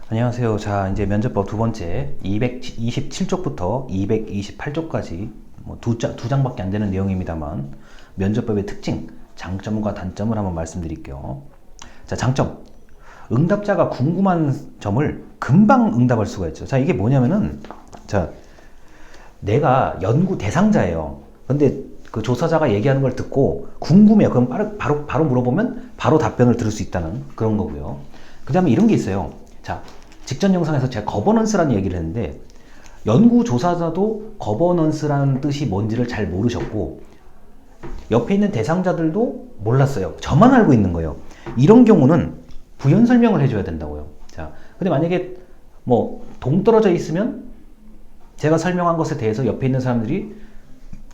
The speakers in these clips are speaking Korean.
안녕하세요. 자, 이제 면접법 두 번째 227쪽부터 228쪽까지 뭐 두 장밖에 안 되는 내용입니다만 면접법의 특징, 장점과 단점을 한번 말씀드릴게요. 자, 장점. 응답자가 궁금한 점을 금방 응답할 수가 있죠. 자, 이게 뭐냐면은 자, 내가 연구 대상자예요. 근데 그 조사자가 얘기하는 걸 듣고 궁금해요. 그럼 바로 물어보면 바로 답변을 들을 수 있다는 그런 거고요. 그 다음에 이런 게 있어요. 자, 직전 영상에서 제가 거버넌스라는 얘기를 했는데 연구 조사자도 거버넌스라는 뜻이 뭔지를 잘 모르셨고 옆에 있는 대상자들도 몰랐어요. 저만 알고 있는 거예요. 이런 경우는 부연 설명을 해줘야 된다고요. 자, 근데 만약에 뭐 동떨어져 있으면 제가 설명한 것에 대해서 옆에 있는 사람들이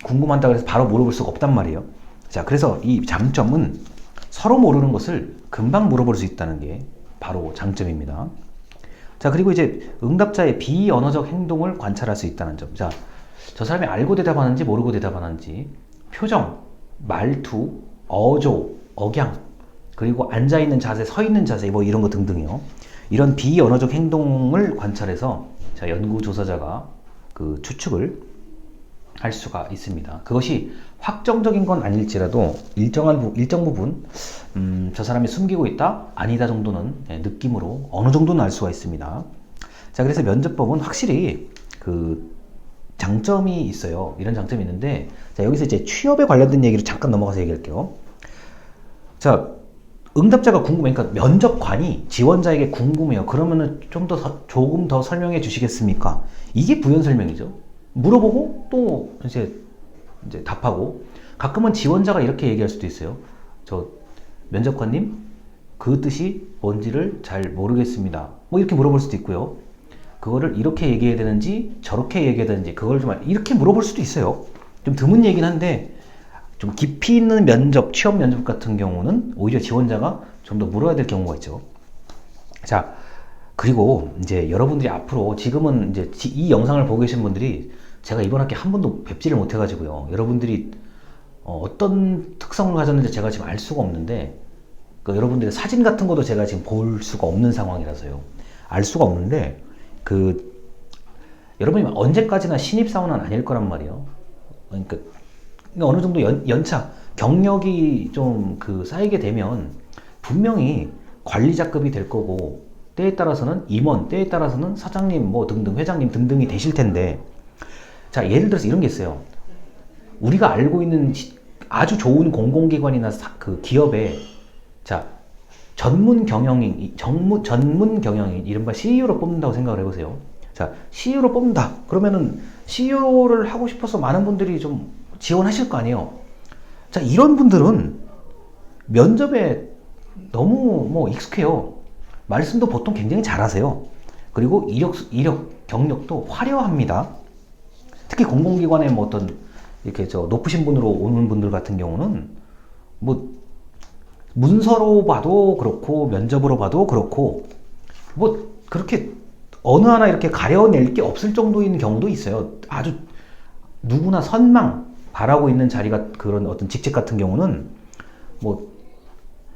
궁금하다고 해서 바로 물어볼 수가 없단 말이에요. 자, 그래서 이 장점은 서로 모르는 것을 금방 물어볼 수 있다는 게 바로 장점입니다. 자, 그리고 이제 응답자의 비언어적 행동을 관찰할 수 있다는 점. 자, 저 사람이 알고 대답하는지 모르고 대답하는지 표정, 말투, 어조, 억양, 그리고 앉아있는 자세, 서있는 자세, 뭐 이런 거 등등이요. 이런 비언어적 행동을 관찰해서 자, 연구조사자가 그 추측을 할 수가 있습니다. 그것이 확정적인 건 아닐지라도 일정 부분 저 사람이 숨기고 있다? 아니다 정도는 느낌으로 어느 정도는 알 수가 있습니다. 자, 그래서 면접법은 확실히 그 장점이 있어요. 이런 장점이 있는데 자, 여기서 이제 취업에 관련된 얘기를 잠깐 넘어가서 얘기할게요. 자, 응답자가 궁금해. 그러니까 면접관이 지원자에게 궁금해요. 그러면은 조금 더 설명해 주시겠습니까? 이게 부연 설명이죠. 물어보고 또 이제 답하고 가끔은 지원자가 이렇게 얘기할 수도 있어요. 저 면접관님 그 뜻이 뭔지를 잘 모르겠습니다. 뭐 이렇게 물어볼 수도 있고요. 그거를 이렇게 얘기해야 되는지 저렇게 얘기해야 되는지 그걸 좀 이렇게 물어볼 수도 있어요. 좀 드문 얘기긴 한데 좀 깊이 있는 취업 면접 같은 경우는 오히려 지원자가 좀 더 물어야 될 경우가 있죠. 자, 그리고 이제 여러분들이 앞으로 지금은 이제 이 영상을 보고 계신 분들이 제가 이번 학기 한 번도 뵙지를 못해가지고요. 여러분들이 어떤 특성을 가졌는지 제가 지금 알 수가 없는데 여러분들의 사진 같은 것도 제가 지금 볼 수가 없는 상황이라서요. 알 수가 없는데 여러분이 언제까지나 신입사원은 아닐 거란 말이에요. 그러니까 어느 정도 연차, 경력이 좀 쌓이게 되면 분명히 관리자급이 될 거고 때에 따라서는 임원, 때에 따라서는 사장님 뭐 등등 회장님 등등이 되실 텐데 자, 예를 들어서 이런 게 있어요. 우리가 알고 있는 아주 좋은 공공기관이나 그 기업에 자, 전문 경영인 이른바 CEO로 뽑는다고 생각을 해보세요. 자, CEO로 뽑는다. 그러면은 CEO를 하고 싶어서 많은 분들이 좀 지원하실 거 아니에요. 자, 이런 분들은 면접에 너무 뭐 익숙해요. 말씀도 보통 굉장히 잘하세요. 그리고 이력, 경력도 화려합니다. 특히 공공기관에 뭐 어떤 이렇게 높으신 분으로 오는 분들 같은 경우는 뭐 문서로 봐도 그렇고 면접으로 봐도 그렇고 뭐 그렇게 어느 하나 이렇게 가려낼 게 없을 정도인 경우도 있어요. 아주 누구나 바라고 있는 자리가 그런 어떤 직책 같은 경우는 뭐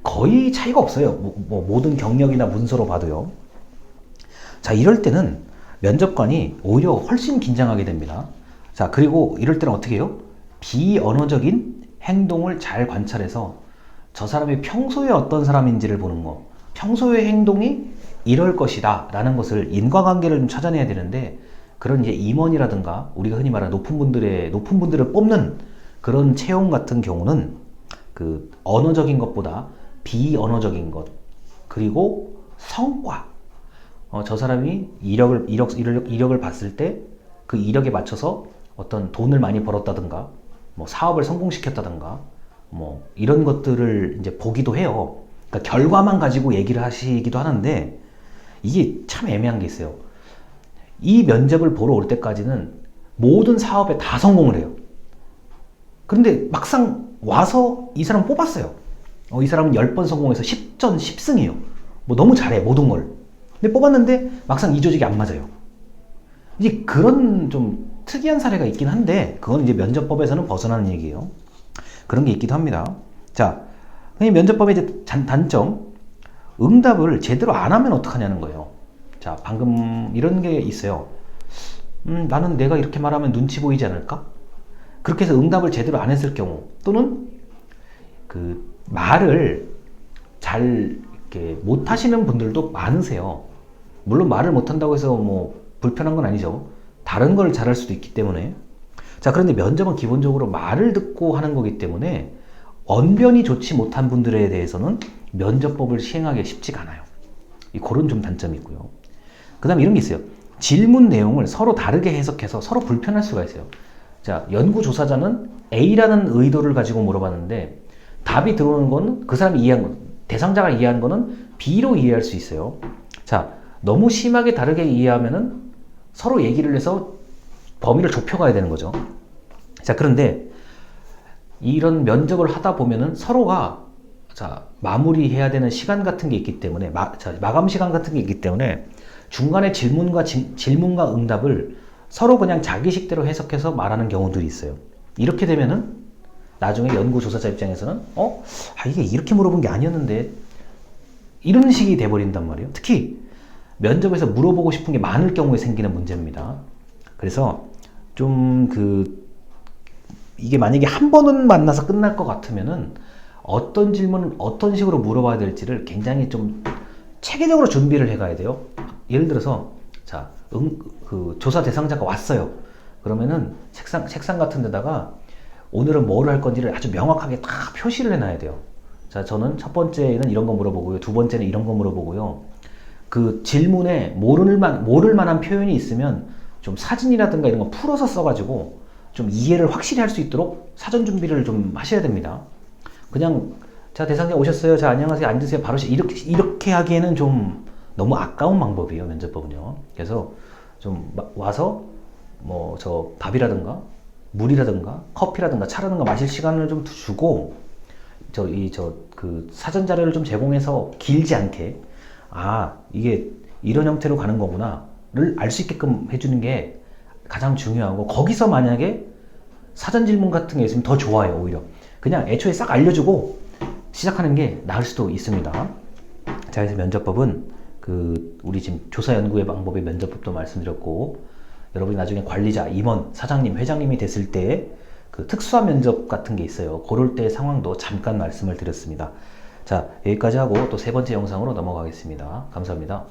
거의 차이가 없어요. 뭐 모든 경력이나 문서로 봐도요. 자, 이럴 때는 면접관이 오히려 훨씬 긴장하게 됩니다. 자, 그리고 이럴 때는 어떻게 해요? 비언어적인 행동을 잘 관찰해서 저 사람이 평소에 어떤 사람인지를 보는 거, 평소의 행동이 이럴 것이다 라는 것을 인과관계를 좀 찾아내야 되는데 그런 이제 임원이라든가 우리가 흔히 말하는 높은 분들을 뽑는 그런 채용 같은 경우는 그 언어적인 것보다 비언어적인 것 그리고 성과 저 사람이 이력을 봤을 때 그 이력에 맞춰서 어떤 돈을 많이 벌었다든가 뭐 사업을 성공시켰다든가 뭐 이런 것들을 이제 보기도 해요. 그러니까 결과만 가지고 얘기를 하시기도 하는데 이게 참 애매한 게 있어요. 이 면접을 보러 올 때까지는 모든 사업에 다 성공을 해요. 그런데 막상 와서 이 사람 뽑았어요. 이 사람은 10번 성공해서 10전 10승이에요. 뭐 너무 잘해, 모든 걸. 근데 뽑았는데 막상 이 조직이 안 맞아요. 이제 그런 좀 특이한 사례가 있긴 한데 그건 이제 면접법에서는 벗어나는 얘기예요. 그런 게 있기도 합니다. 자, 면접법의 이제 단점, 응답을 제대로 안 하면 어떡하냐는 거예요. 자, 방금 이런 게 있어요. 나는 내가 이렇게 말하면 눈치 보이지 않을까? 그렇게 해서 응답을 제대로 안 했을 경우, 또는 그 말을 잘 이렇게 못 하시는 분들도 많으세요. 물론 말을 못 한다고 해서 뭐 불편한 건 아니죠. 다른 걸 잘할 수도 있기 때문에. 자, 그런데 면접은 기본적으로 말을 듣고 하는 거기 때문에 언변이 좋지 못한 분들에 대해서는 면접법을 시행하기가 쉽지가 않아요. 그런 좀 단점이 있고요. 그 다음에 이런 게 있어요. 질문 내용을 서로 다르게 해석해서 서로 불편할 수가 있어요. 자, 연구조사자는 A라는 의도를 가지고 물어봤는데 답이 들어오는 건 그 사람이 이해한 건, 대상자가 이해한 거는 B로 이해할 수 있어요. 자, 너무 심하게 다르게 이해하면은 서로 얘기를 해서 범위를 좁혀가야 되는 거죠. 자, 그런데 이런 면접을 하다 보면은 서로가 자, 마무리해야 되는 시간 같은 게 있기 때문에 마감 시간 같은 게 있기 때문에 중간에 질문과 응답을 서로 그냥 자기식대로 해석해서 말하는 경우들이 있어요. 이렇게 되면은 나중에 연구조사자 입장에서는 이게 이렇게 물어본 게 아니었는데 이런 식이 돼버린단 말이에요. 특히 면접에서 물어보고 싶은 게 많을 경우에 생기는 문제입니다. 그래서 좀 이게 만약에 한 번은 만나서 끝날 것 같으면은 어떤 질문을 어떤 식으로 물어봐야 될지를 굉장히 좀 체계적으로 준비를 해가야 돼요. 예를 들어서 자, 조사 대상자가 왔어요. 그러면은 책상 같은 데다가 오늘은 뭐를 할 건지를 아주 명확하게 딱 표시를 해놔야 돼요. 자, 저는 첫 번째는 이런 거 물어보고요. 두 번째는 이런 거 물어보고요. 그 질문에 모를 만한 표현이 있으면 좀 사진이라든가 이런 거 풀어서 써가지고 좀 이해를 확실히 할 수 있도록 사전 준비를 좀 하셔야 됩니다. 그냥 자, 대상자 오셨어요. 자, 안녕하세요. 앉으세요. 바로 이렇게 하기에는 좀 너무 아까운 방법이에요. 면접법은요. 그래서 좀 와서 뭐 저 밥이라든가 물이라든가 커피라든가 차라든가 마실 시간을 좀 주고 그 사전 자료를 좀 제공해서 길지 않게 이게 이런 형태로 가는 거구나를 알 수 있게끔 해주는 게 가장 중요하고, 거기서 만약에 사전 질문 같은 게 있으면 더 좋아요. 오히려 그냥 애초에 싹 알려주고 시작하는 게 나을 수도 있습니다. 자, 그래서 면접법은 우리 지금 조사 연구의 방법의 면접법도 말씀드렸고, 여러분이 나중에 관리자, 임원, 사장님, 회장님이 됐을 때 그 특수한 면접 같은 게 있어요. 그럴 때 상황도 잠깐 말씀을 드렸습니다. 자, 여기까지 하고 또 세 번째 영상으로 넘어가겠습니다. 감사합니다.